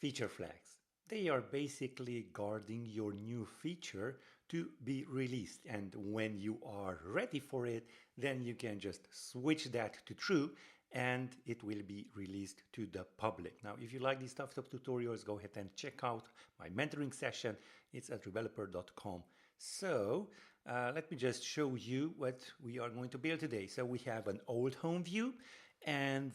Feature flags. They are basically guarding your new feature to be released. And when you are ready for it, then you can just switch that to true and it will be released to the public. Now, if you like these types of tutorials, go ahead and check out my mentoring session. It's at rebeloper.com. So let me just show you what we are going to build today. So we have an old home view and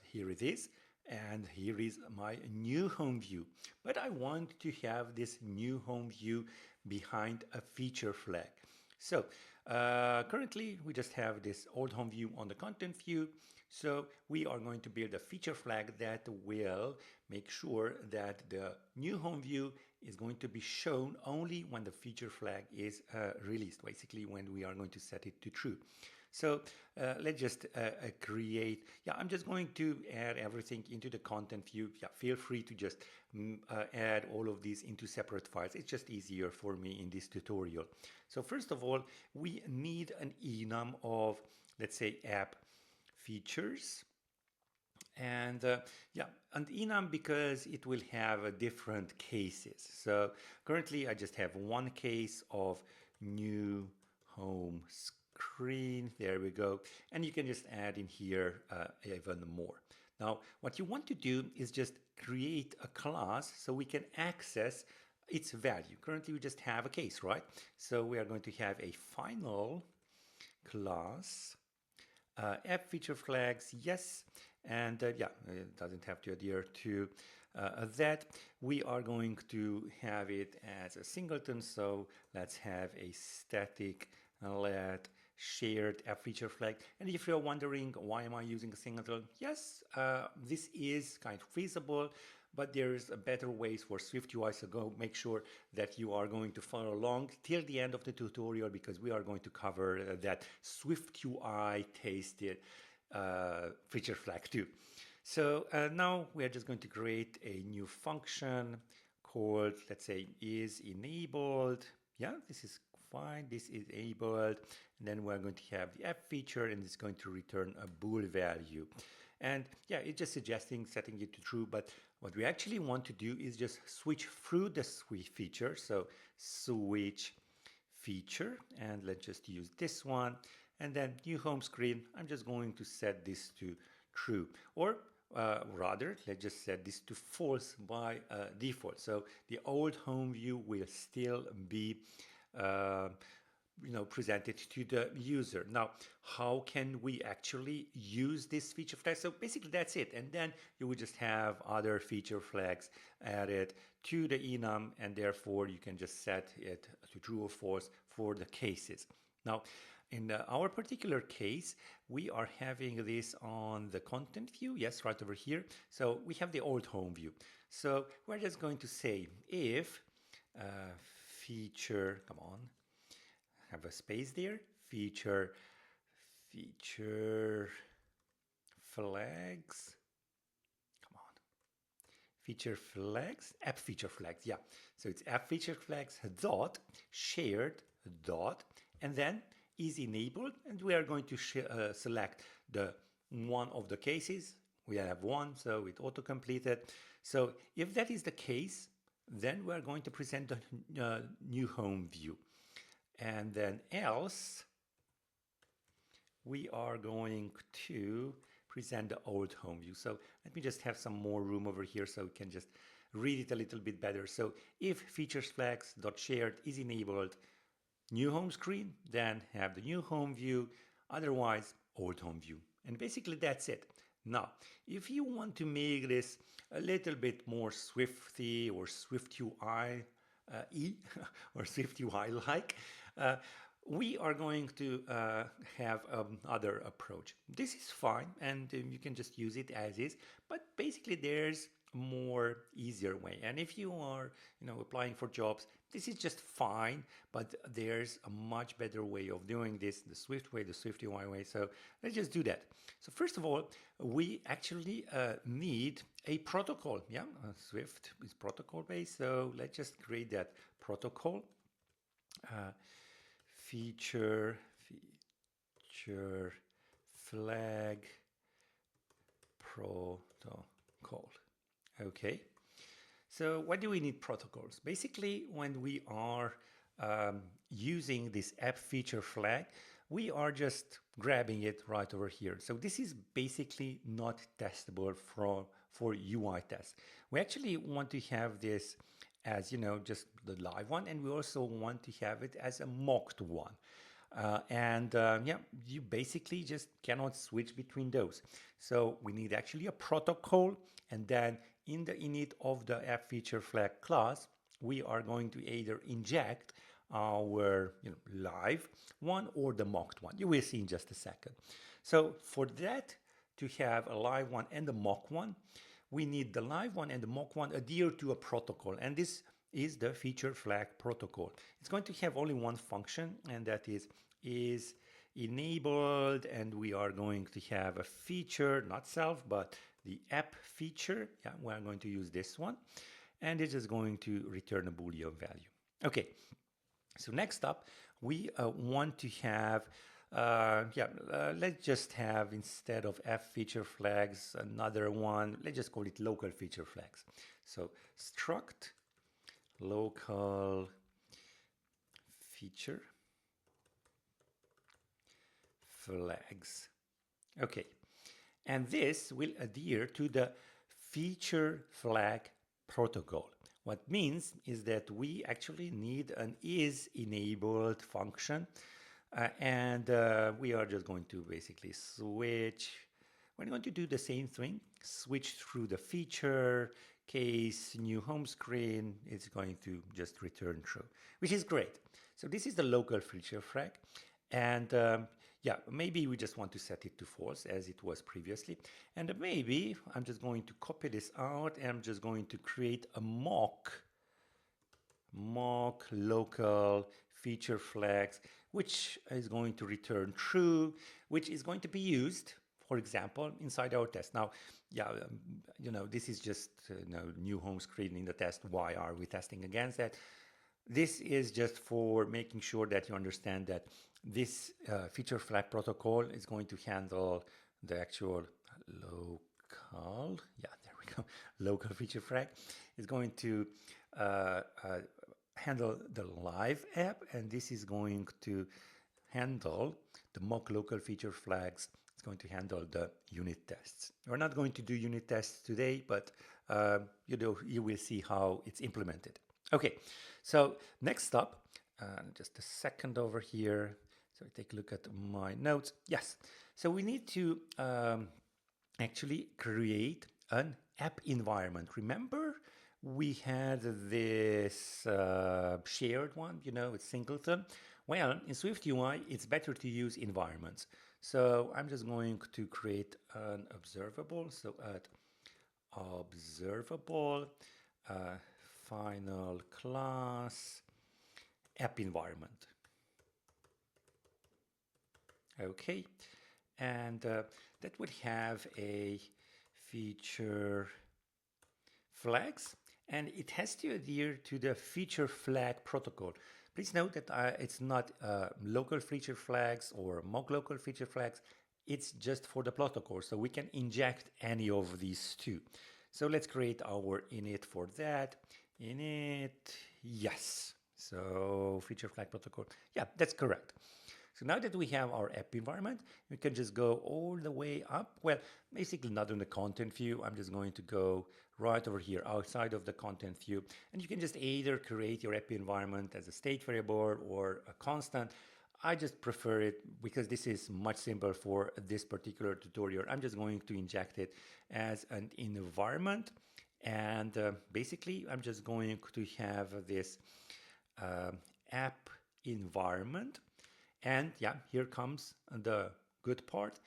here it is. And here is my new home view. But I want to have this new home view behind a feature flag. So currently we just have this old home view on the content view. So we are going to build a feature flag that will make sure that the new home view is going to be shown only when the feature flag is released, basically when we are going to set it to true. So let's just create, I'm just going to add everything into the content view. Feel free to just add all of these into separate files. It's just easier for me in this tutorial. So first of all, we need an enum of, let's say, app features. And an enum because it will have different cases. So currently I just have one case of new home screen. There we go. And you can just add in here even more. Now, what you want to do is just create a class so we can access its value. Currently, we just have a case, right? So we are going to have a final class, app feature flags, yes. And it doesn't have to adhere to that. We are going to have it as a singleton. So let's have a static let shared app feature flag. And if you're wondering why am I using a singleton, yes, this is kind of feasible, but there's a better ways for SwiftUI. So go make sure that you are going to follow along till the end of the tutorial because we are going to cover that SwiftUI tasted feature flag too. So now we are just going to create a new function called, let's say, is enabled. Yeah, this is fine. This is enabled. And then we're going to have the app feature and it's going to return a bool value. And it's just suggesting setting it to true. But what we actually want to do is just switch through the switch feature. So switch feature, and let's just use this one. And then new home screen, I'm just going to set this to true. Or rather, let's just set this to false by default. So the old home view will still be presented to the user. Now, how can we actually use this feature flag? So basically that's it. And then you would just have other feature flags added to the enum, and therefore you can just set it to true or false for the cases. Now, in our particular case, we are having this on the content view. Yes, right over here. So we have the old home view. So we're just going to say if feature, come on, have a space there, feature flags, come on, feature flags, app feature flags, so it's app feature flags dot shared dot, and then is enabled, and we are going to select the one of the cases. We have one, so it auto-completed. So if that is the case, then we are going to present the new home view. And then else, we are going to present the old home view. So let me just have some more room over here so we can just read it a little bit better. So if features flags dot shared is enabled, new home screen, then have the new home view, otherwise old home view. And basically that's it. Now, if you want to make this a little bit more Swifty or SwiftUI or SwiftUI like, we are going to have another approach. This is fine, and you can just use it as is, but basically there's a more easier way. And if you are applying for jobs, this is just fine, but there's a much better way of doing this, the Swift way, the SwiftUI way. So let's just do that. So first of all, we actually need a protocol. Swift is protocol based, so let's just create that protocol. Feature flag protocol. Okay. So why do we need protocols? Basically, when we are using this app feature flag, we are just grabbing it right over here. So this is basically not testable for UI tests. We actually want to have this as, just the live one, and we also want to have it as a mocked one. Yeah, you basically just cannot switch between those. So we need actually a protocol, and then in the init of the app feature flag class, we are going to either inject our live one or the mocked one. You will see in just a second. So for that to have a live one and a mock one, we need the live one and the mock one adhere to a protocol, and this is the feature flag protocol. It's going to have only one function, and that is enabled, and we are going to have a feature, not self, but the app feature. Yeah, we are going to use this one, and it is going to return a Boolean value. Okay, so next up, we want to have let's just have, instead of app feature flags, another one. Let's just call it local feature flags. So struct local feature flags. Okay, and this will adhere to the feature flag protocol. What means is that we actually need an is enabled function, and we are just going to basically switch. We're going to do the same thing, switch through the feature case, new home screen. It's going to just return true, which is great. So this is the local feature flag, and yeah, maybe we just want to set it to false as it was previously. And maybe I'm just going to copy this out, and I'm just going to create a mock local feature flags, which is going to return true, which is going to be used, for example, inside our test. Now, yeah, this is just new home screen in the test. Why are we testing against that? This is just for making sure that you understand that this feature flag protocol is going to handle the actual local, yeah, there we go, local feature flag is going to handle the live app, and this is going to handle the mock local feature flags. It's going to handle the unit tests. We're not going to do unit tests today, but you will see how it's implemented. Okay, so next up, just a second over here. So take a look at my notes. Yes, so we need to actually create an app environment. Remember, we had this shared one, it's singleton. Well, in SwiftUI, it's better to use environments. So I'm just going to create an observable. So at observable final class app environment. Okay, and that would have a feature flags, and it has to adhere to the feature flag protocol. Please note that it's not local feature flags or mock local feature flags. It's just for the protocol, so we can inject any of these two. So let's create our init for that. Init, yes. So feature flag protocol, yeah, that's correct. So now that we have our app environment, we can just go all the way up. Well, basically not in the content view. I'm just going to go right over here outside of the content view. And you can just either create your app environment as a state variable or a constant. I just prefer it because this is much simpler for this particular tutorial. I'm just going to inject it as an environment. And basically, I'm just going to have this app environment. And yeah, here comes the good part.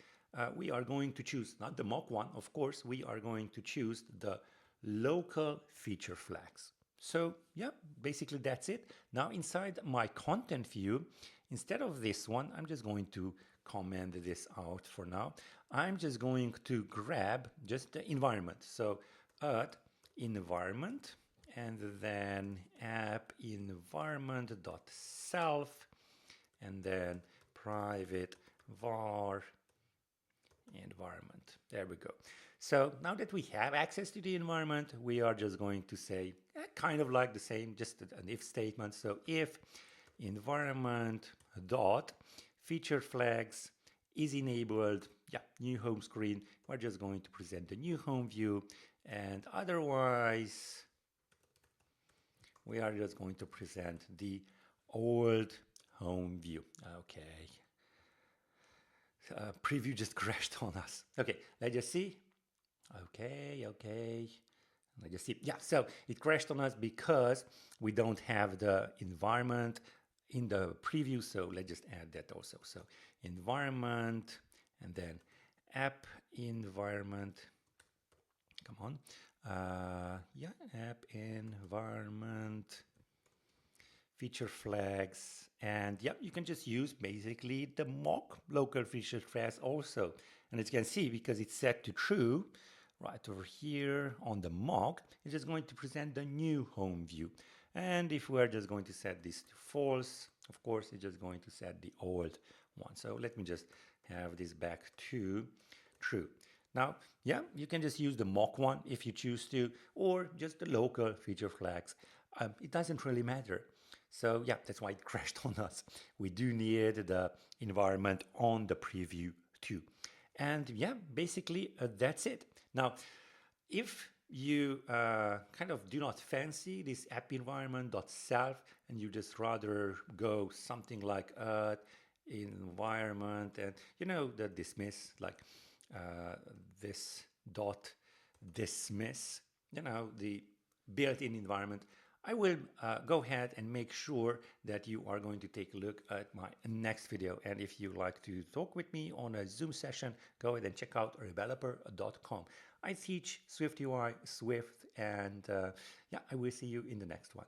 We are going to choose, not the mock one, of course, we are going to choose the local feature flags. So yeah, basically that's it. Now inside my content view, instead of this one, I'm just going to comment this out for now. I'm just going to grab just the environment. So at environment, and then app environment.self, and then private var environment. There we go. So now that we have access to the environment, we are just going to say kind of like the same, just an if statement. So if environment dot feature flags is enabled, yeah, new home screen, we're just going to present the new home view, and otherwise we are just going to present the old home view. Okay. Preview just crashed on us. Okay, let's just see. Okay. Let's just see. Yeah, so it crashed on us because we don't have the environment in the preview. So let's just add that also. So environment and then app environment. Come on. Yeah, app environment feature flags, and yeah, you can just use basically the mock local feature flags also. And as you can see, because it's set to true, right over here on the mock, it's just going to present the new home view. And if we're just going to set this to false, of course, it's just going to set the old one. So let me just have this back to true. Now, yeah, you can just use the mock one if you choose to, or just the local feature flags. It doesn't really matter. So yeah, that's why it crashed on us. We do need the environment on the preview too. And yeah, basically that's it. Now, if you kind of do not fancy this app environment.self and you just rather go something like environment and the dismiss, like this dot dismiss, the built-in environment, I will go ahead and make sure that you are going to take a look at my next video. And if you like to talk with me on a Zoom session, go ahead and check out rebeloper.com. I teach SwiftUI, Swift, and yeah, I will see you in the next one.